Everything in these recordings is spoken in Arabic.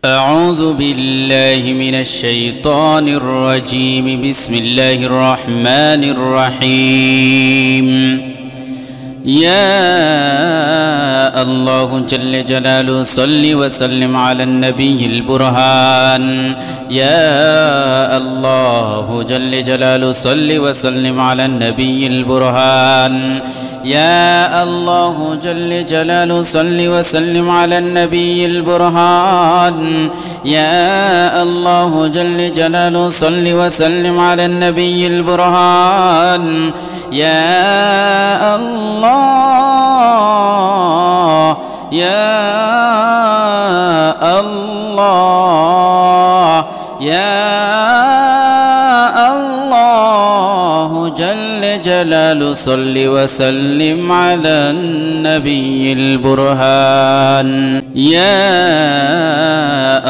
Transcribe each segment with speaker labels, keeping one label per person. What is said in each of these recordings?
Speaker 1: أعوذ بالله من الشيطان الرجيم. بسم الله الرحمن الرحيم. يا الله جل جلاله صل وسلم على النبي البرهان. يا الله جل جلاله صل وسلم على النبي البرهان. يا الله جل جلاله صل وسلم على النبي البرهان. يا الله جل جلاله صل وسلم على النبي البرهان. يا الله يا الله يا الله جل جلاله صل وسلم على النبي البرهان. يا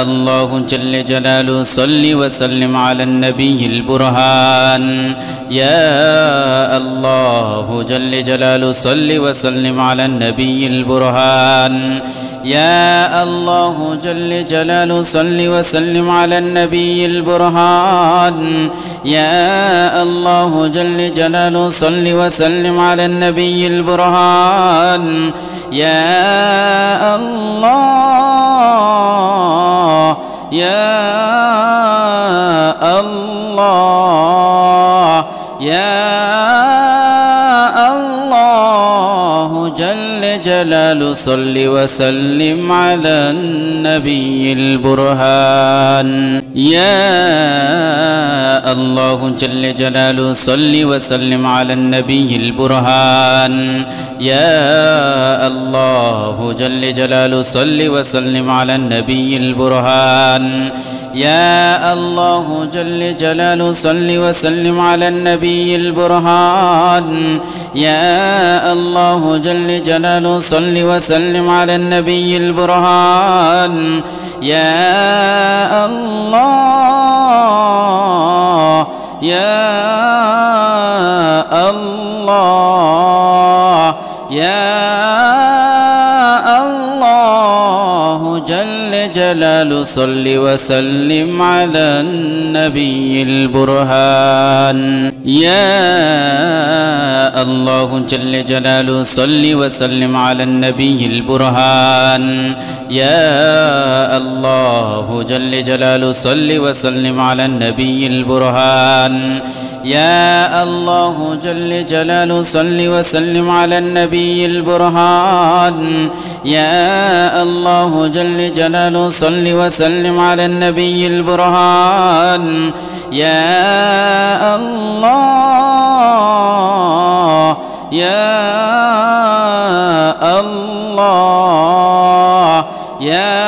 Speaker 1: الله جل جلاله صل وسلم على النبي البرهان. يا الله جل جلاله صل وسلم على النبي البرهان. يا الله جل جلاله صل وسلم على النبي البرهان. يا الله جل جلاله صل وسلم على النبي البرهان. يا الله يا الله يا الله جل جلاله صل وسلم على النبي البرهان. يا الله جل جلاله صل وسلم على النبي البرهان. يا الله جل جلاله صل وسلم على النبي البرهان. يا الله جل جلاله صل وسلم على النبي البرهان. يا الله جل جلاله صل وسلم على النبي البرهان. يا الله يا الله يا الله جل جلاله صل وسلم على النبي البرهان. يا الله جل جلاله صل وسلم على النبي البرهان. يا الله جل جلاله صل وسلم على النبي البرهان. يا الله جل جلاله صل وسلم على النبي البرهان. يا الله جل جلاله صل وسلم على النبي البرهان. يا الله يا الله يا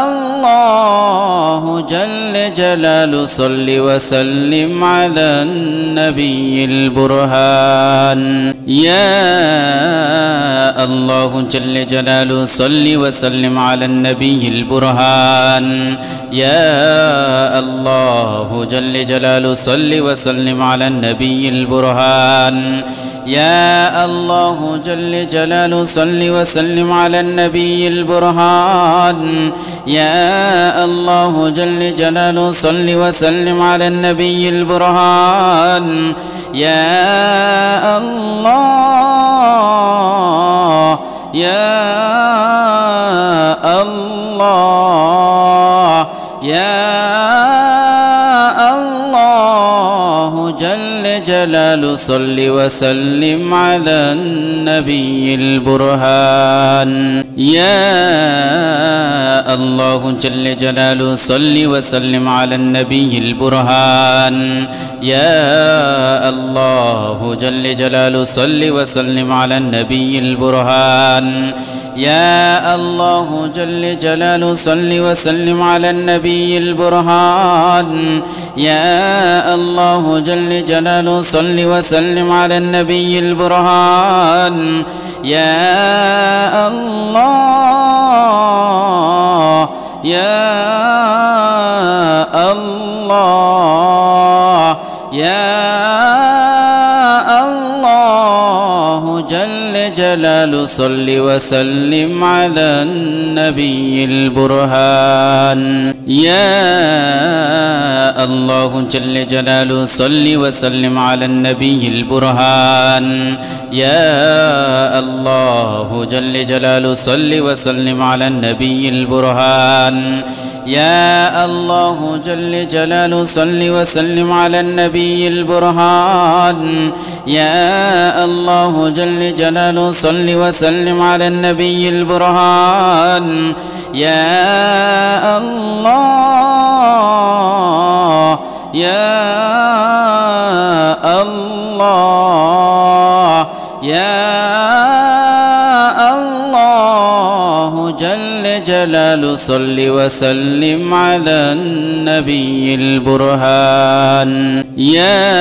Speaker 1: الله جل جلاله صل وسلم على النبي البرهان. يا الله جل جلاله صل وسلم على النبي البرهان. يا الله جل جلاله صل وسلم على النبي البرهان. يا الله جل جلاله صل وسلم على النبي البرهان. يا الله جل جلاله صل وسلم على النبي البرهان. يا الله يا الله يا الله جل جلاله صل وسلم على النبي البرهان. يا الله جل جلاله صل وسلم على النبي البرهان. يا الله جل جلاله صل وسلم على النبي البرهان. يا الله جل جلاله صل وسلم على النبي البرهان. يا الله جل جلاله صل وسلم على النبي البرهان. يا الله يا الله يا الله جل جلال صل وسلم على النبي البرهان يا الله جل جلاله صل وسلم على النبي البرهان يا الله جل جلاله صل وسلم على النبي البرهان يا الله جل جلاله صل وسلم على النبي البرهان يا الله جل جلاله صل وسلم على النبي البرهان يا الله يا الله يا الله جل جلاله صل وسلم على النبي البرهان يا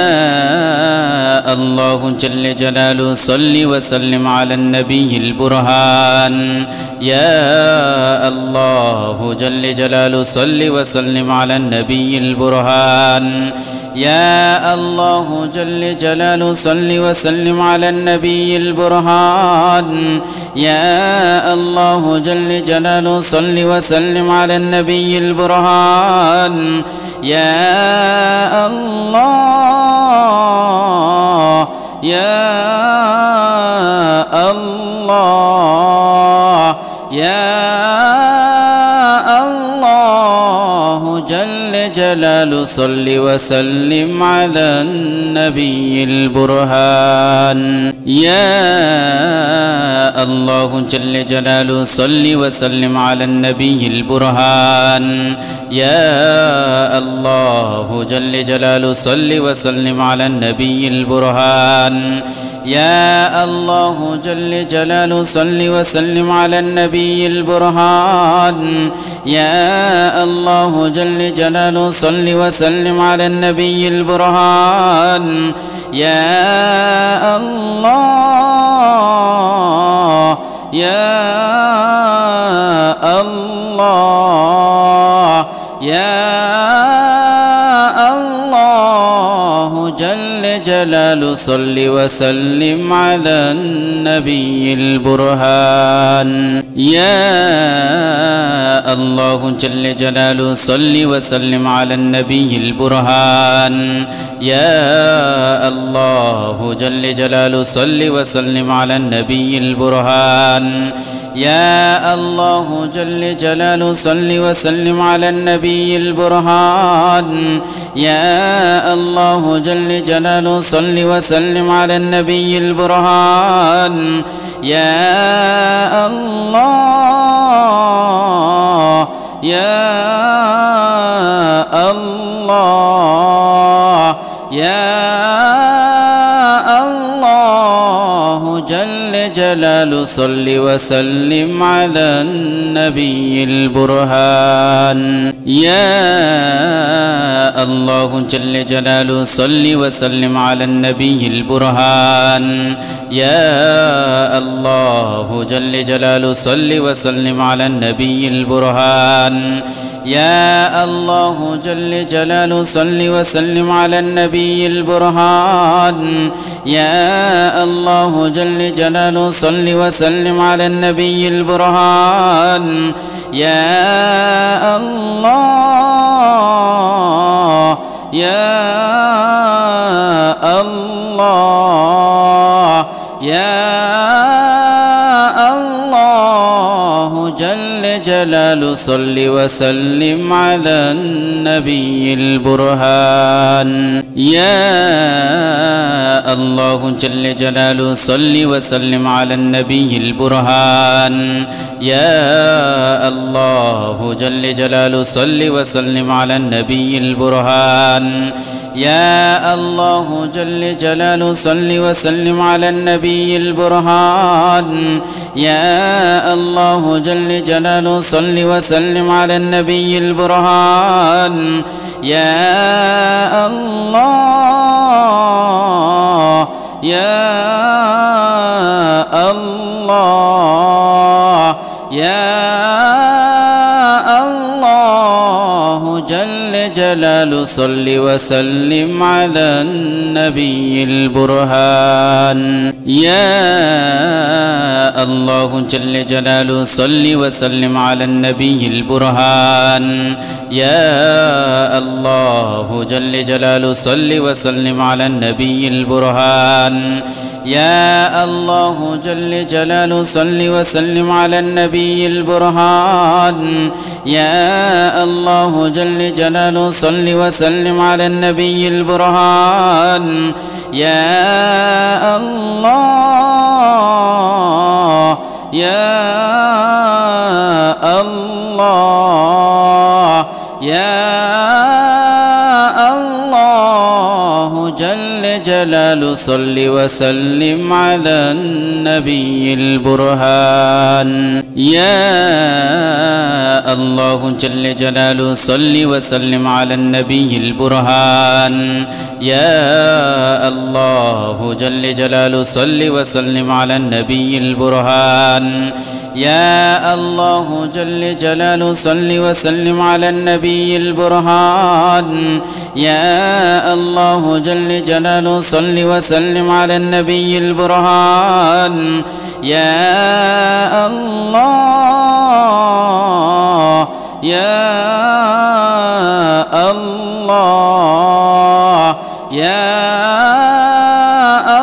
Speaker 1: الله جل جلاله صل وسلم على النبي البرهان يا الله جل جلاله صل وسلم على النبي البرهان يا الله جل جلاله صل وسلم على النبي البرهان يا الله جل جلاله صل وسلم على النبي البرهان يا الله يا الله يا الله جل جلاله صل وسلم على النبي البرهان يا الله جل جلاله صل وسلم على النبي البرهان يا الله جل جلاله صل وسلم على النبي البرهان يا الله جل جلاله صل وسلم على النبي البرهان يا الله جل جلاله صل وسلم على النبي البرهان يا الله يا الله يا الله جل جلاله صل وسلم على النبي البرهان يا الله جل جلاله صل وسلم على النبي البرهان يا الله جل جلاله صل وسلم على النبي البرهان يا الله جل جلاله صل وسلم على النبي البرهان يا الله جل جلاله صل وسلم على النبي البرهان يا الله يا الله يا الله جل جلاله صل وسلم على النبي البرهان يا الله جل جلاله صل وسلم على النبي البرهان يا الله جل جلاله صل وسلم على النبي البرهان يا الله جل جلاله صل وسلم على النبي البرهان يا الله جل جلاله صل وسلم على النبي البرهان يا الله يا الله يا الله جل جلاله صل وسلم على النبي البرهان يا الله جل جلاله صل وسلم على النبي البرهان يا الله جل جلاله صل وسلم على النبي البرهان يا الله جل جلاله صل وسلم على النبي البرهان يا الله جل جلاله صل وسلم على النبي البرهان يا الله يا الله يا الله جل جلال صل وسلم على النبي البرهان يا الله جل جلاله صل وسلم على النبي البرهان يا الله جل جلاله صل وسلم على النبي البرهان يا الله جل جلاله صل وسلم على النبي البرهان يا الله جل جلاله صل وسلم على النبي البرهان يا الله يا الله يا الله جل جلاله صل وسلم على النبي البرهان يا الله جل جلاله صل وسلم على النبي البرهان يا الله جل جلاله صل وسلم على النبي البرهان يا الله جل جلاله صل وسلم على النبي البرهان يا الله جل جلاله صل وسلم على النبي البرهان يا الله يا الله يا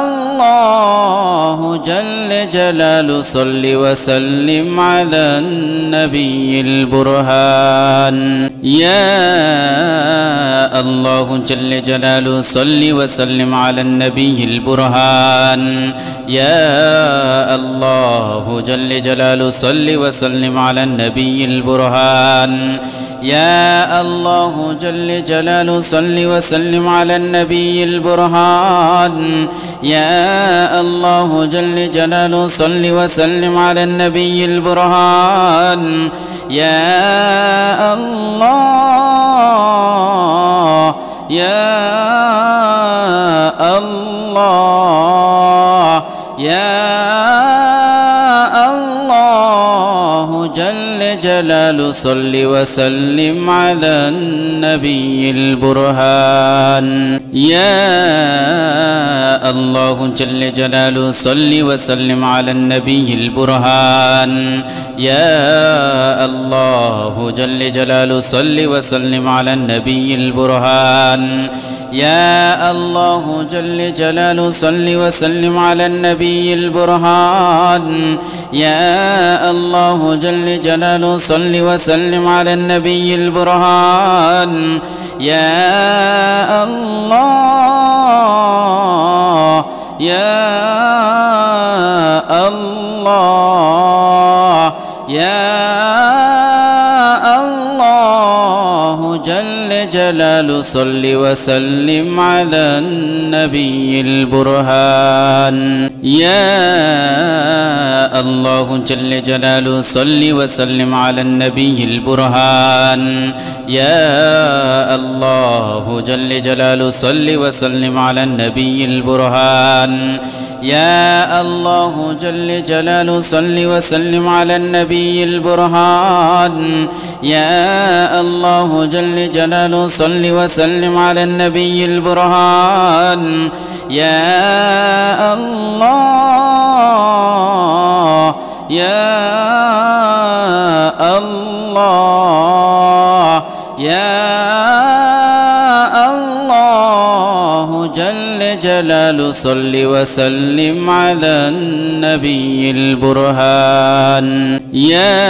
Speaker 1: الله جل جلاله صل وسلم على النبي البرهان يا الله جل جلاله صل وسلم على النبي البرهان يا الله جل جلاله صل وسلم على النبي البرهان يا الله جل جلاله صل وسلم على النبي البرهان يا الله جل جلاله صل وسلم على النبي البرهان يا الله يا الله يا الله جل جلاله صل وسلم على النبي البرهان يا الله جل جلاله صل وسلم على النبي البرهان يا الله جل جلاله صل وسلم على النبي البرهان يا الله جل جلاله صل وسلم على النبي البرهان يا الله جل جلاله صل وسلم على النبي البرهان يا الله يا الله يا الله جل جلاله صل وسلم على النبي البرهان يا الله جل جلاله صل وسلم على النبي البرهان يا الله جل جلاله صل وسلم على النبي البرهان يا الله جل جلاله صل وسلم على النبي البرهان يا الله جل جلاله صل وسلم على النبي البرهان يا الله يا الله يا الله جل جلاله صل وسلم على النبي البرهان يا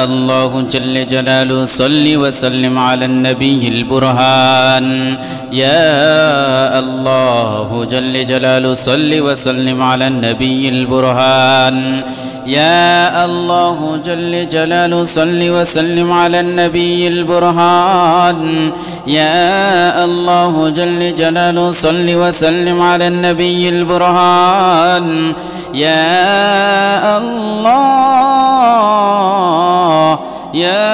Speaker 1: الله جل جلاله صل وسلم على النبي البرهان يا الله جل جلاله صل وسلم على النبي البرهان يا الله جل جلاله صل وسلم على النبي البرهان يا الله جل جلاله صل وسلم على النبي البرهان يا الله يا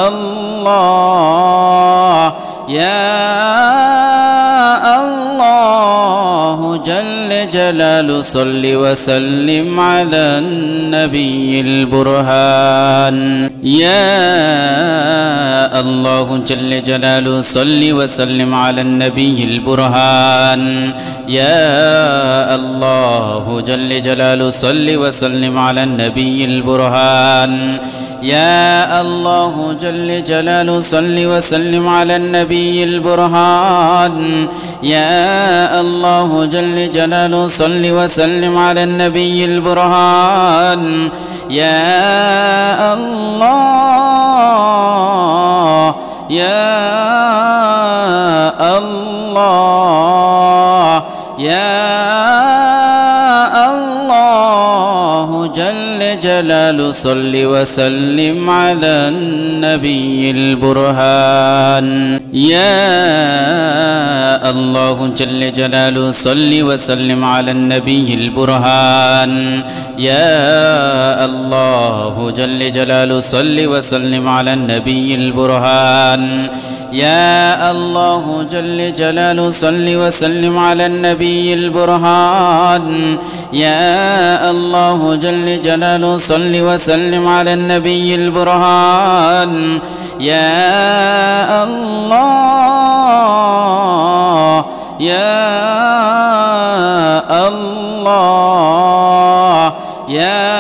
Speaker 1: الله يا الله جل جلاله جلال صل وسلم على النبي البرهان يا الله جل جلاله صل وسلم على النبي البرهان يا الله جل جلاله صل وسلم على النبي البرهان يا الله جل جلاله صل وسلم على النبي البرهان يا الله جل جلاله صل وسلم على النبي البرهان يا الله يا الله يا الله جل جلاله صل وسلم على النبي البرهان يا الله جل جلاله صل وسلم على النبي البرهان يا الله جل جلاله صل وسلم على النبي البرهان يا الله جل جلاله صل وسلم على النبي البرهان يا الله جل جلاله صل وسلم على النبي البرهان يا الله يا الله يا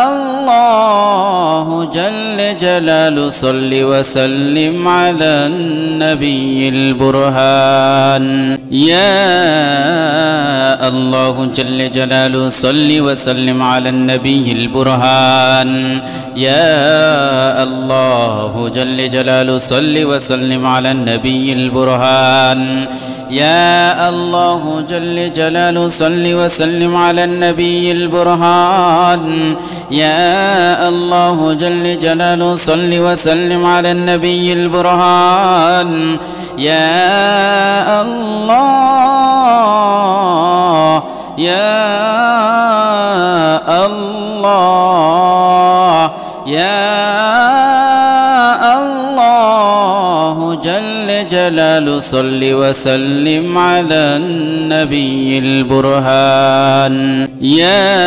Speaker 1: الله جل جلاله صل وسلم على النبي البرهان يا الله جل جلاله صل وسلم على النبي البرهان يا الله جل جلاله صل وسلم على النبي البرهان يا الله جل جلاله صل وسلم على النبي البرهان يا الله جل جلاله صل وسلم على النبي البرهان يا الله يا الله يا الله جل جلاله صل وسلم على النبي البرهان يا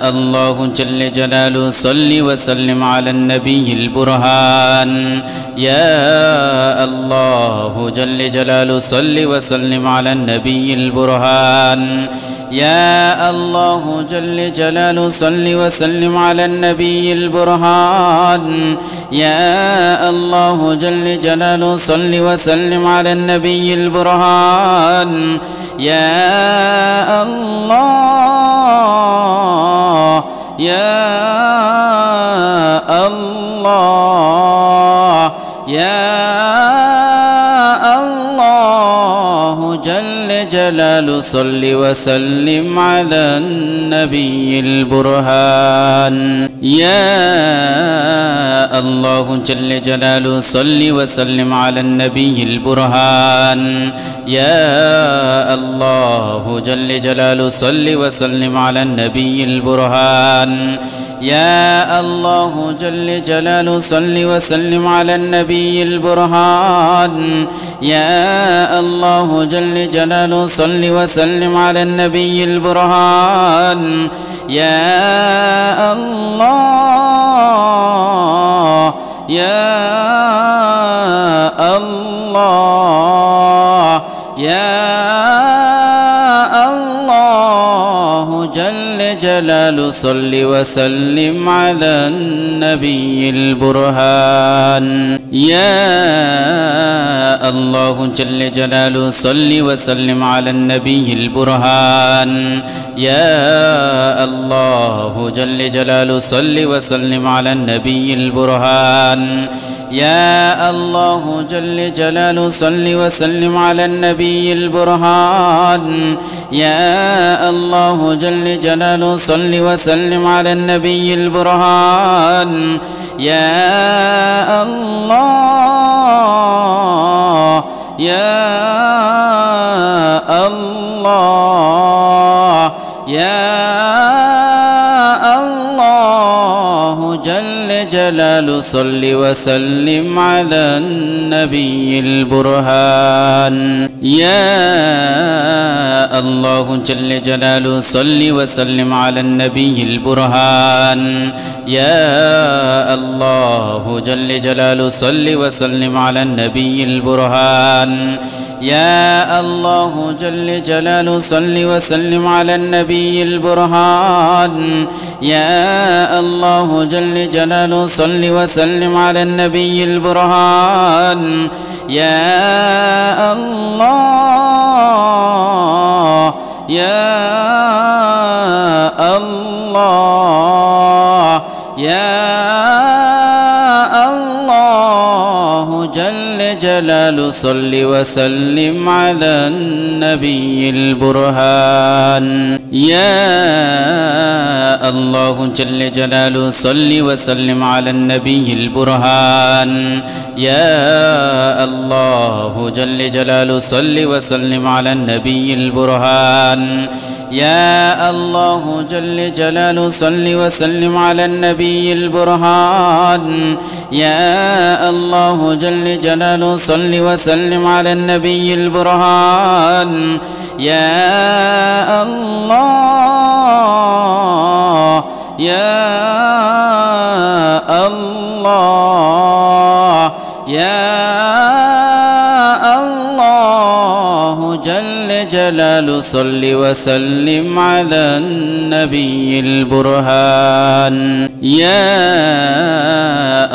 Speaker 1: الله جل جلاله صل وسلم على النبي البرهان يا الله جل جلاله صل وسلم على النبي البرهان يا الله جل جلاله صل وسلم على النبي البرهان يا الله جل جلاله صل وسلم على النبي البرهان يا الله يا الله يا الله جل جلاله صل وسلم على النبي البرهان يا الله جل جلاله صل وسلم على النبي البرهان يا الله جل جلاله صل وسلم على النبي البرهان يا الله جل جلاله صل وسلم على النبي البرهان يا الله جل جلاله صل وسلم على النبي البرهان يا الله يا الله يا الله جل جلاله صل وسلم على النبي البرهان يا الله جل جلاله صل وسلم على النبي البرهان يا الله جل جلاله صل وسلم على النبي البرهان يا الله جل جلاله صل وسلم على النبي البرهان يا الله جل جلاله صل وسلم على النبي البرهان يا الله يا الله يا الله جل جلال صل وسلم على النبي البرهان يا الله جل جلاله صل وسلم على النبي البرهان يا الله جل جلاله صل وسلم على النبي البرهان يا الله جل جلاله صل وسلم على النبي البرهان يا الله جل جلاله صل وسلم على النبي البرهان يا الله يا الله يا الله جل جلاله صل وسلم على النبي البرهان يا الله جل جلاله صل وسلم على النبي البرهان يا الله جل جلاله صل وسلم على النبي البرهان يا الله جل جلاله صل وسلم على النبي البرهان يا الله جل جلاله صل وسلم على النبي البرهان يا الله يا الله يا الله جل جلاله صل وسلم على النبي البرهان يا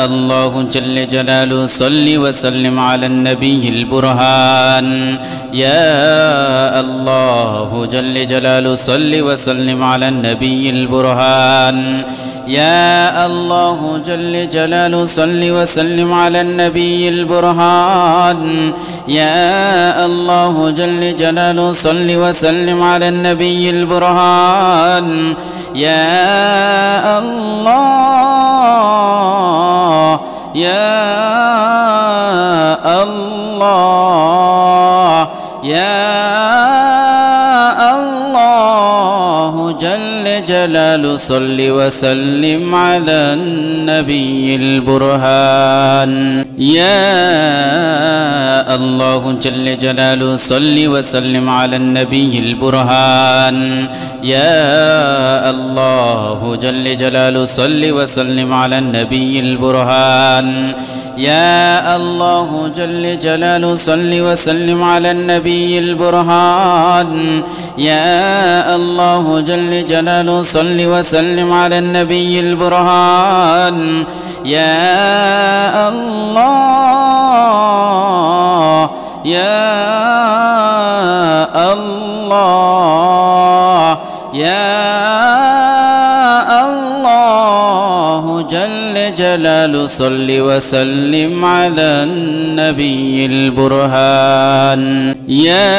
Speaker 1: الله جل جلاله صل وسلم على النبي البرهان يا الله جل جلاله صل وسلم على النبي البرهان يا الله جل جلاله صل وسلم على النبي البرهان يا الله جل جلاله صل وسلم على النبي البرهان يا الله يا الله يا الله جل جلاله صل وسلم على النبي البرهان يا الله جل جلاله صل وسلم على النبي البرهان يا الله جل جلاله صل وسلم على النبي البرهان يا الله جل جلاله صل وسلم على النبي البرهان يا الله جل جلاله صل وسلم على النبي البرهان يا الله يا الله يا الله جل جلاله صل وسلم على النبي البرهان يا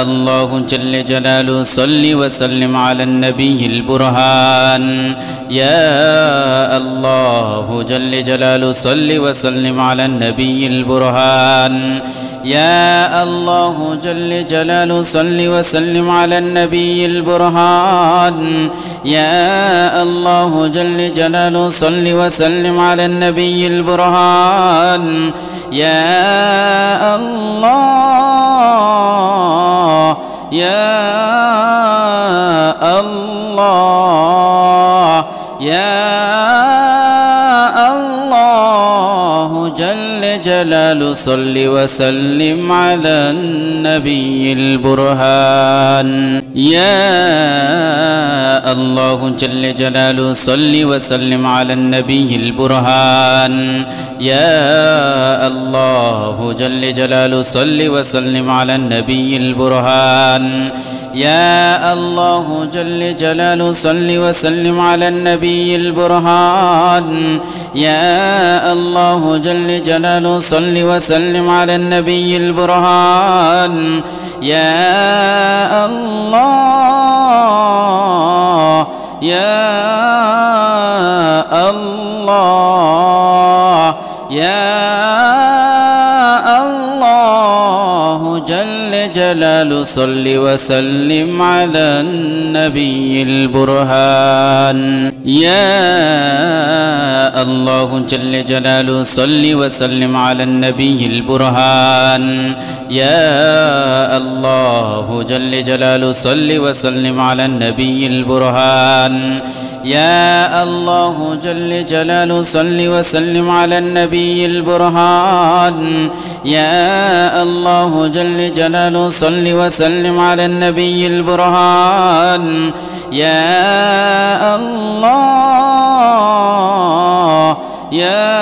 Speaker 1: الله جل جلاله صل وسلم على النبي البرهان يا الله جل جلاله صل وسلم على النبي البرهان يا الله جل جلاله صل وسلم على النبي البرهان يا الله جل جلاله صل وسلم على النبي البرهان يا الله يا الله يا الله جل جلاله صل وسلم على النبي البرهان يا الله جل جلاله صل وسلم على النبي البرهان يا الله جل جلاله صل وسلم على النبي البرهان يا الله جل جلاله صل وسلم على النبي البرهان يا الله جل جلاله صل وسلم على النبي البرهان يا الله يا الله يا الله جل جلاله جلال صل وسلم على النبي البرهان يا الله جل جلاله صل وسلم على النبي البرهان يا الله جل جلاله صل وسلم على النبي البرهان يا الله جل جلاله صل وسلم على النبي البرهان يا الله جل جلاله صل وسلم على النبي البرهان يا الله يا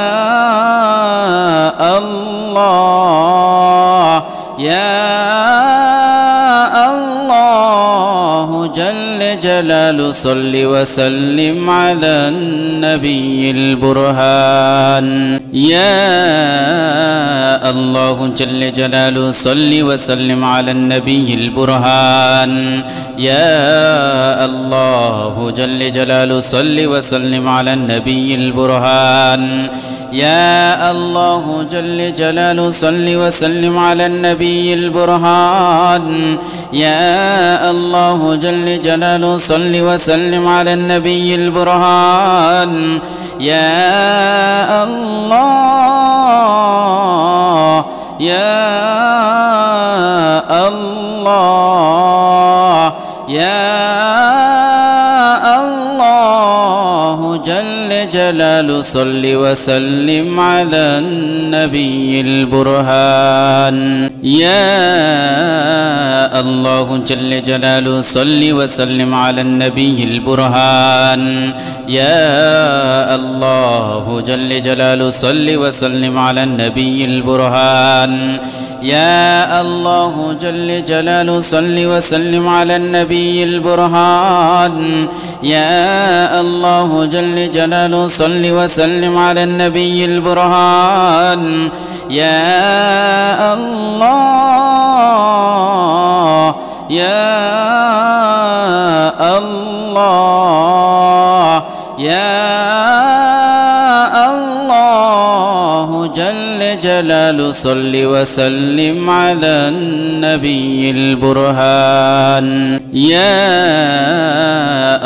Speaker 1: الله يا الله جل جلاله صل وسلم على النبي البرهان يا الله جل جلاله صل وسلم على النبي البرهان يا الله جل جلاله صل وسلم على النبي البرهان يا الله جل جلاله صل وسلم على النبي البرهان يا الله جل جلاله صل وسلم على النبي البرهان يا الله يا الله يا الله جل جلاله صل وسلم على النبي البرهان يا الله جل جلاله صل وسلم على النبي البرهان يا الله جل جلاله صل وسلم على النبي البرهان يا الله جل جلاله صل وسلم على النبي البرهان يا الله جل جلاله صل وسلم على النبي البرهان يا الله يا الله يا الله جل جلاله صل وسلم على النبي البرهان يا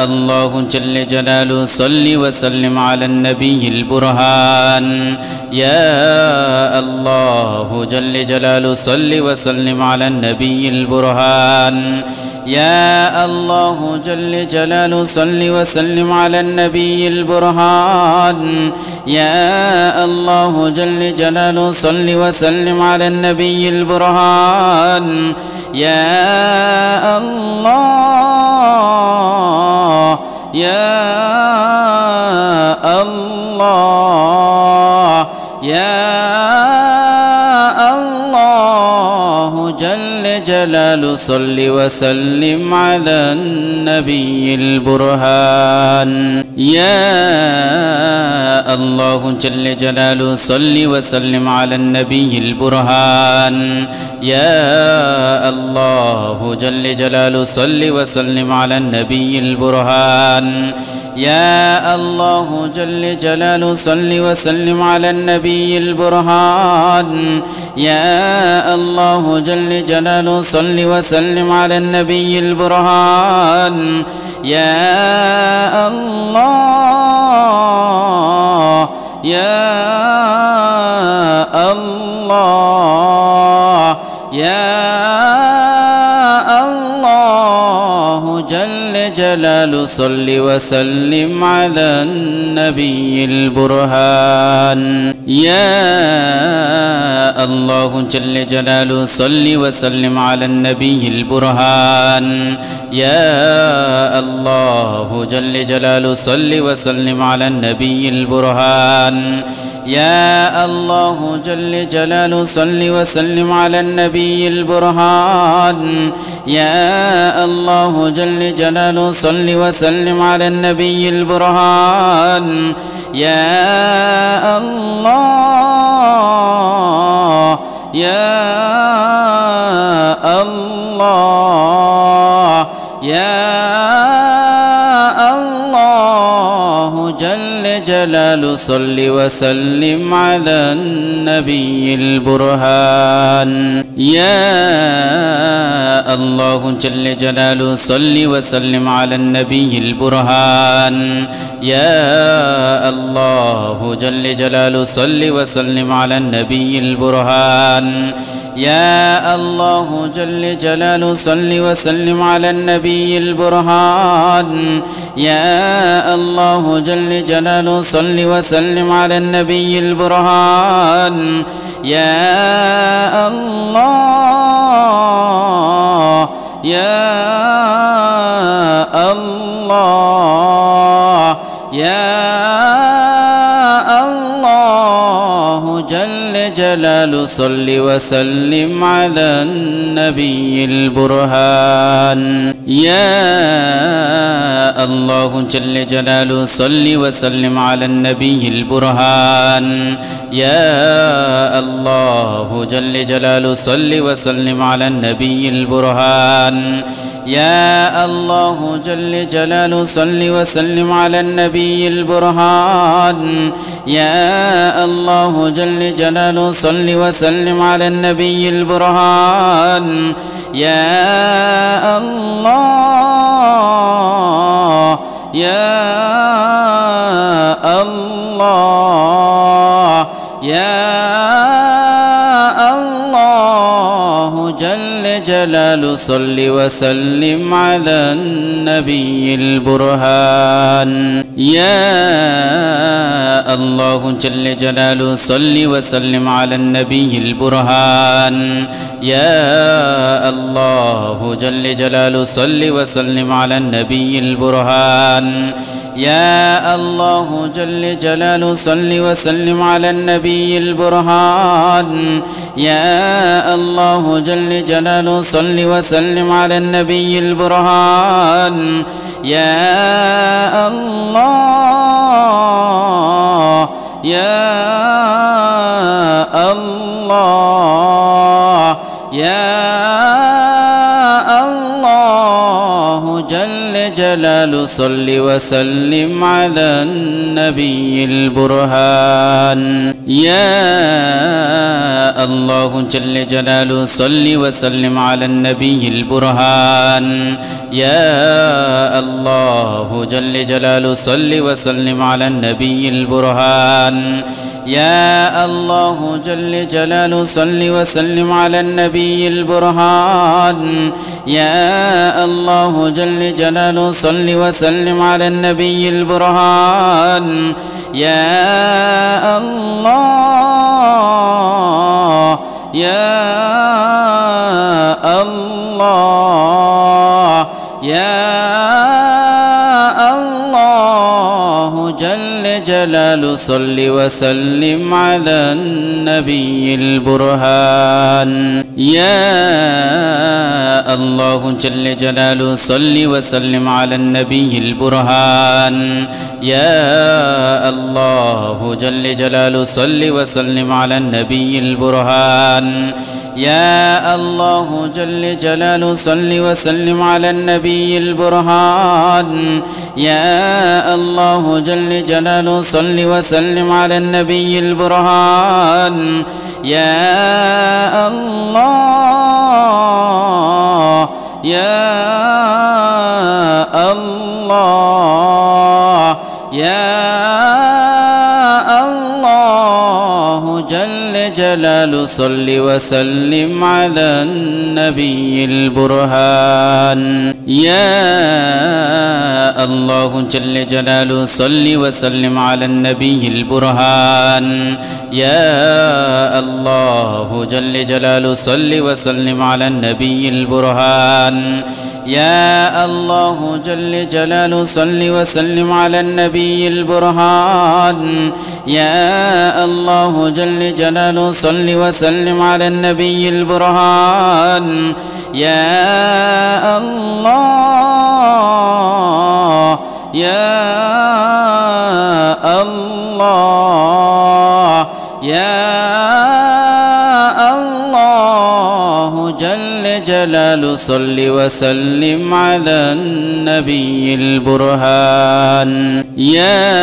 Speaker 1: الله جل جلاله صل وسلم على النبي البرهان يا الله جل جلاله صل وسلم على النبي البرهان يا الله جل جلاله صل وسلم على النبي البرهان يا الله جل جلاله صل وسلم على النبي البرهان يا الله يا الله يا الله جل جلاله صل وسلم على النبي البرهان يا الله جل جلاله صل وسلم على النبي البرهان يا الله جل جلاله صل وسلم على النبي البرهان يا الله جل جلاله صل وسلم على النبي البرهان يا الله جل جلاله صل وسلم على النبي البرهان يا الله يا الله يا الله جل جلاله صل وسلم على النبي البرهان يا الله جل جلاله صل وسلم على النبي البرهان يا الله جل جلاله صل وسلم على النبي البرهان يا الله جل جلاله صل وسلم على النبي البرهان يا الله جل جلاله صل وسلم على النبي البرهان يا الله يا الله يا الله جل جلال صل وسلم على النبي البرهان يا الله جل جلاله صل وسلم على النبي البرهان يا الله جل جلاله صل وسلم على النبي البرهان يا الله جل جلاله صل وسلم على النبي البرهان يا الله جل جلاله صل وسلم على النبي البرهان يا الله يا الله يا الله جل جلاله صل وسلم على النبي البرهان يا الله جل جلاله صل وسلم على النبي البرهان يا الله جل جلاله صل وسلم على النبي البرهان يا الله جل جلاله صل وسلم على النبي البرهان يا الله جل جلاله صل وسلم على النبي البرهان يا الله يا الله يا الله جل جلاله صل وسلم على النبي البرهان يا الله جل جلاله صل وسلم على النبي البرهان يا الله جل جلاله صل وسلم على النبي البرهان يا الله جل جلاله صل وسلم على النبي البرهان يا الله جل جلاله صل وسلم على النبي البرهان يا الله يا الله يا الله جل جلاله صل وسلم على النبي البرهان يا الله جل جلاله صل وسلم على النبي البرهان يا الله جل جلاله صل وسلم على النبي البرهان يا الله جل جلاله صل وسلم على النبي البرهان يا الله جل جلاله صل وسلم على النبي البرهان يا الله يا الله يا الله جل جلاله صل وسلم على النبي البرهان يا الله جل جلاله صل وسلم على النبي البرهان يا الله جل جلاله صل وسلم على النبي البرهان يا الله جل جلاله صل وسلم على النبي البرهان يا الله جل جلاله صل وسلم على النبي البرهان يا الله يا الله يا الله جل جلاله صل وسلم على النبي البرهان يا الله جل جلاله صل وسلم على النبي البرهان يا الله جل جلاله صل وسلم على النبي البرهان يا الله جل جلاله صل وسلم على النبي البرهان يا الله جل جلاله صل وسلم على النبي البرهان يا الله يا الله يا الله جل جلاله جلال صل وسلم على النبي البرهان يا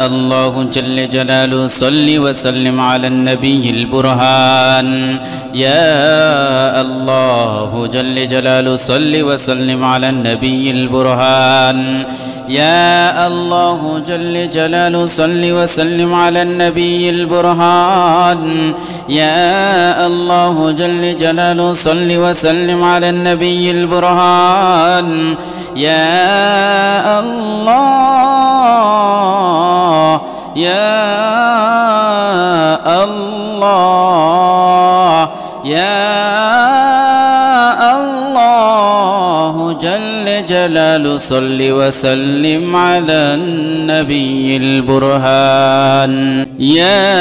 Speaker 1: الله جل جلاله صل وسلم على النبي البرهان يا الله جل جلاله صل وسلم على النبي البرهان يا الله جل جلاله صل وسلم على النبي البرهان يا الله جل جلاله صل وسلم على النبي البرهان يا الله يا الله يا الله جل جلاله صل وسلم على النبي البرهان يا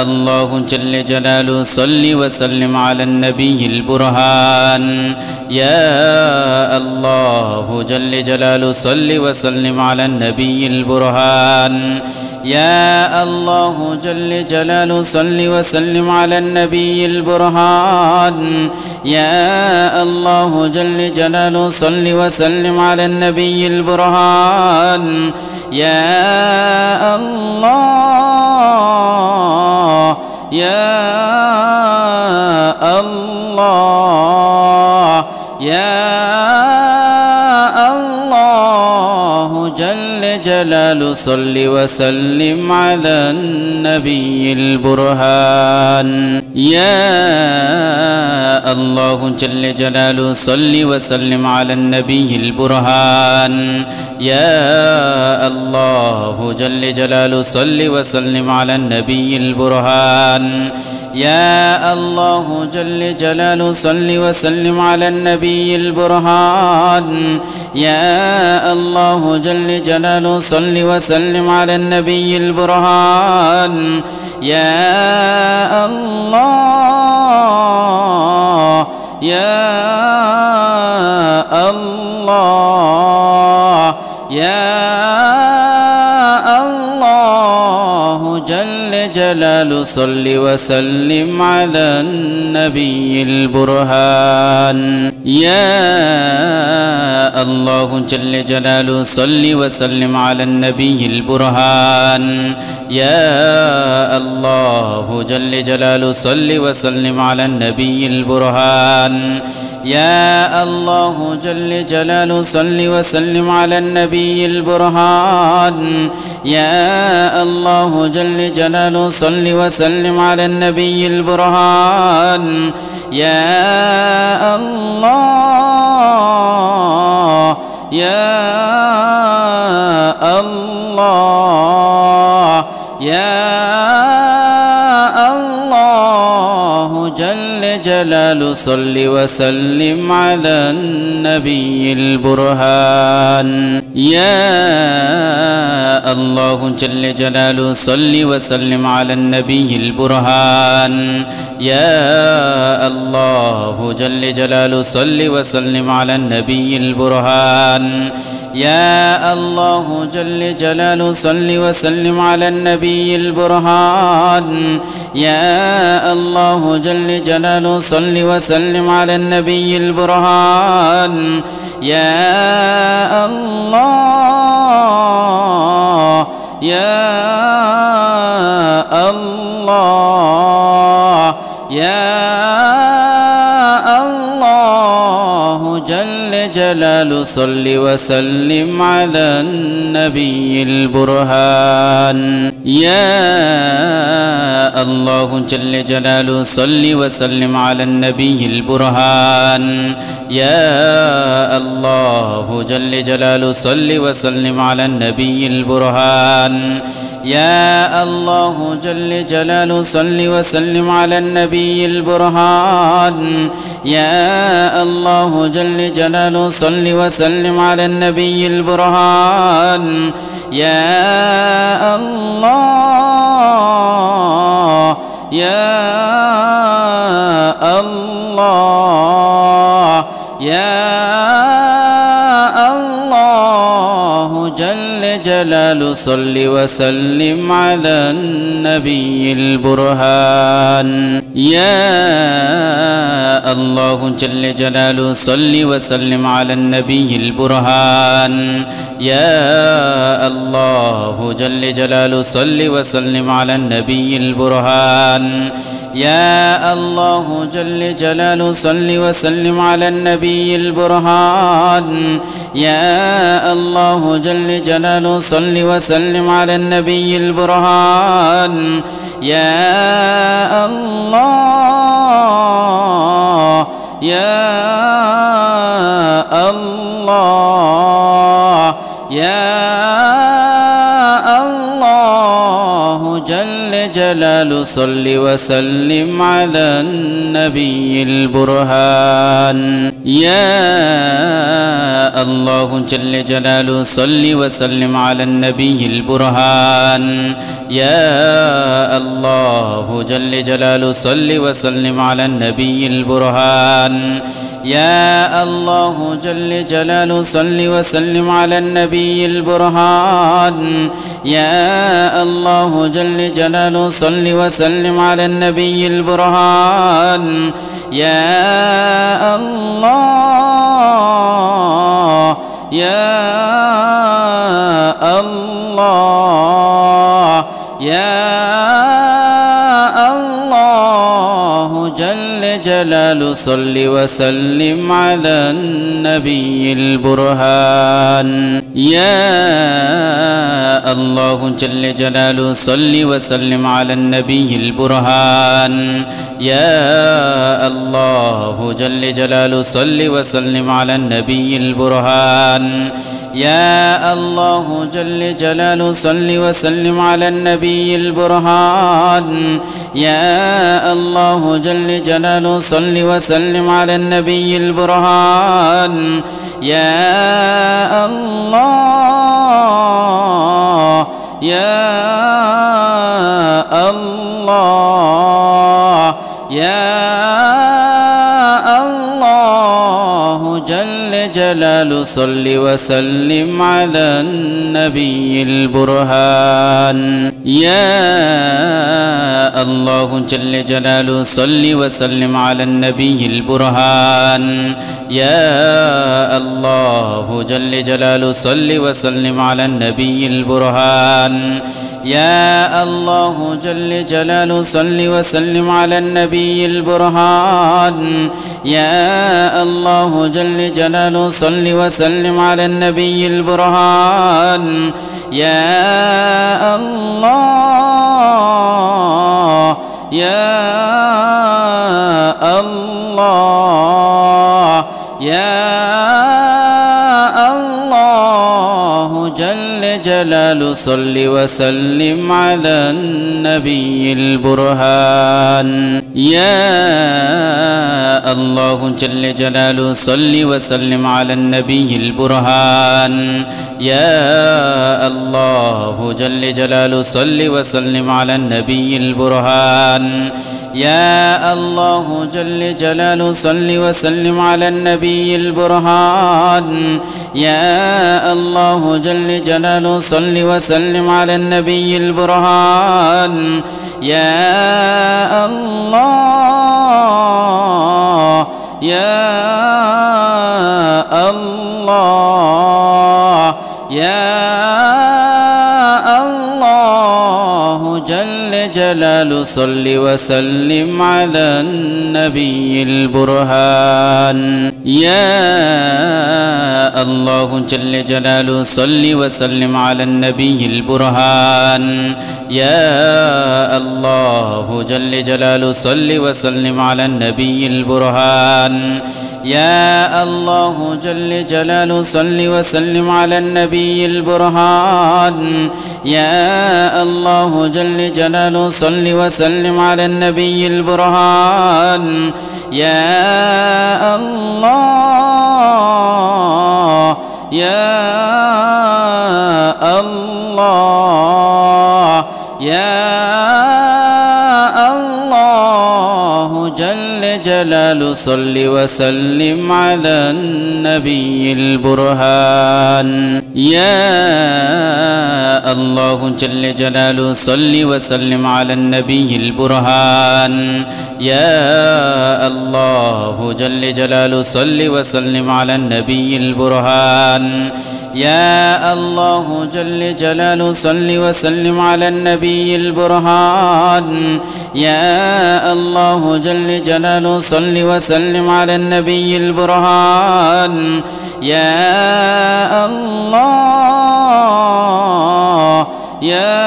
Speaker 1: الله جل جلاله صل وسلم على النبي البرهان يا الله جل جلاله صل وسلم على النبي البرهان يا الله جل جلاله صل وسلم على النبي البرهان يا الله جل جلاله صل وسلم على النبي البرهان يا الله يا الله يا الله جل جلاله صل وسلم على النبي البرهان يا الله جل جلاله صل وسلم على النبي البرهان يا الله جل جلاله صل وسلم على النبي البرهان يا الله جل جلاله صل وسلم على النبي البرهان يا الله جل جلاله صل وسلم على النبي البرهان يا الله يا الله يا الله جل جلاله صل وسلم على النبي البرهان يا الله جل جلاله صل وسلم على النبي البرهان يا الله جل جلاله صل وسلم على النبي البرهان يا الله جل جلاله صل وسلم على النبي البرهان يا الله جل جلاله صل وسلم على النبي البرهان يا الله يا الله يا الله جل جلاله صل وسلم على النبي البرهان يا الله جل جلاله صل وسلم على النبي البرهان يا الله جل جلاله صل وسلم على النبي البرهان يا الله جل جلاله صل وسلم على النبي البرهان يا الله جل جلاله صل وسلم على النبي البرهان يا الله يا الله يا الله جل جلاله صل وسلم على النبي البرهان يا الله جل جلاله صل وسلم على النبي البرهان يا الله جل جلاله صل وسلم على النبي البرهان يا الله جل جلاله صل وسلم على النبي البرهان يا الله جل جلاله صل وسلم على النبي البرهان يا الله يا الله يا الله جل جلاله صل وسلم على النبي البرهان يا الله جل جلاله صل وسلم على النبي البرهان يا الله جل جلاله صل وسلم على النبي البرهان يا الله جل جلاله صل وسلم على النبي البرهان يا الله جل جلاله صل وسلم على النبي البرهان يا الله يا الله يا الله جل جلاله صل وسلم على النبي البرهان يا الله جل جلاله صل وسلم على النبي البرهان يا الله جل جلاله صل وسلم على النبي البرهان يا الله جل جلاله صل وسلم على النبي البرهان يا الله جل جلاله صل وسلم على النبي البرهان يا الله يا الله يا الله جل جلاله صل وسلم على النبي البرهان يا الله جل جلاله صل وسلم على النبي البرهان يا الله جل جلاله صل وسلم على النبي البرهان يا الله جل جلاله صل وسلم على النبي البرهان يا الله جل جلاله صل وسلم على النبي البرهان يا الله يا الله يا الله جل جلاله صل وسلم على النبي البرهان يا الله جل جلاله صل وسلم على النبي البرهان يا الله جل جلاله صل وسلم على النبي البرهان يا الله جل جلاله صل وسلم على النبي البرهان يا الله جل جلاله صل وسلم على النبي البرهان يا الله يا الله يا الله جل جلاله صل وسلم على النبي البرهان يا الله جل جلاله صل وسلم على النبي البرهان يا الله جل جلاله صل وسلم على النبي البرهان يا الله جل جلاله صل وسلم على النبي البرهان يا الله جل جلاله صل وسلم على النبي البرهان يا الله يا الله يا الله جل جلاله صل وسلم على النبي البرهان يا الله جل جلاله صل وسلم على النبي البرهان يا الله جل جلاله صل وسلم على النبي البرهان يا الله جل جلاله صل وسلم على النبي البرهان يا الله جل جلاله صل وسلم على النبي البرهان يا الله يا الله يا الله جل جلاله جلال صل وسلم على النبي البرهان يا الله جل جلاله صل وسلم على النبي البرهان يا الله جل جلاله صل وسلم على النبي البرهان يا الله جل جلاله صل وسلم على النبي البرهان يا الله جل جلاله صل وسلم على النبي البرهان يا الله يا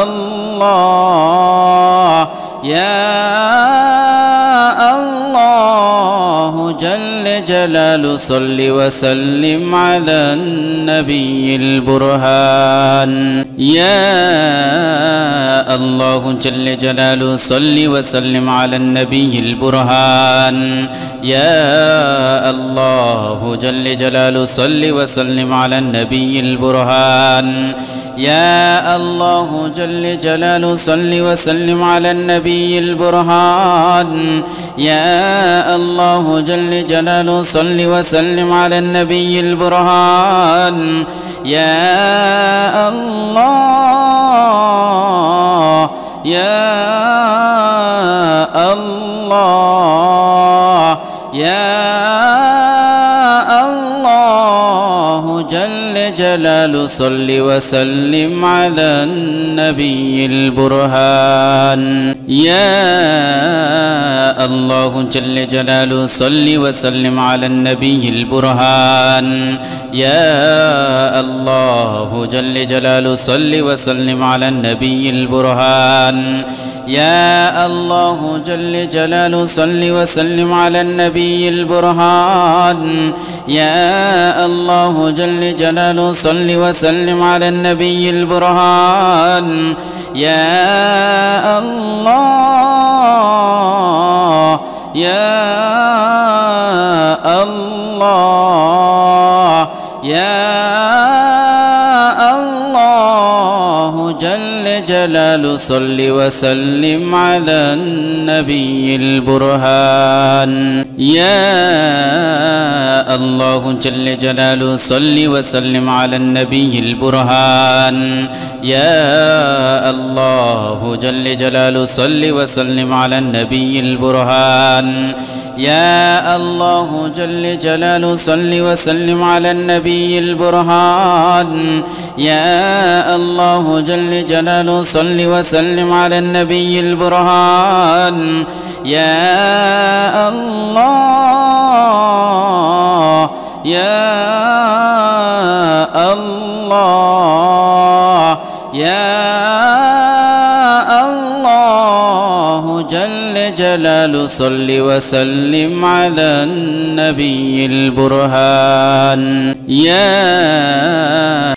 Speaker 1: الله يا الله جل جلاله صل وسلم على النبي البرهان يا الله جل جلاله صل وسلم على النبي البرهان يا الله جل جلاله صل وسلم على النبي البرهان يا الله جل جلاله صل وسلم على النبي البرهان يا الله جل جلاله صل وسلم على النبي البرهان يا الله يا الله يا الله جل جلاله صل وسلم على النبي البرهان يا الله جل جلاله صل وسلم على النبي البرهان يا الله جل جلاله صل وسلم على النبي البرهان يا الله جل جلاله صل وسلم على النبي البرهان يا الله جل جلاله صل وسلم على النبي البرهان يا الله يا الله يا الله جل جلاله صل وسلم على النبي البرهان يا الله جل جلاله صل وسلم على النبي البرهان يا الله جل جلاله صل وسلم على النبي البرهان يا الله جل جلاله صل وسلم على النبي البرهان يا الله جل جلاله صل وسلم على النبي البرهان يا الله يا الله يا الله جل جلاله صل وسلم على النبي البرهان يا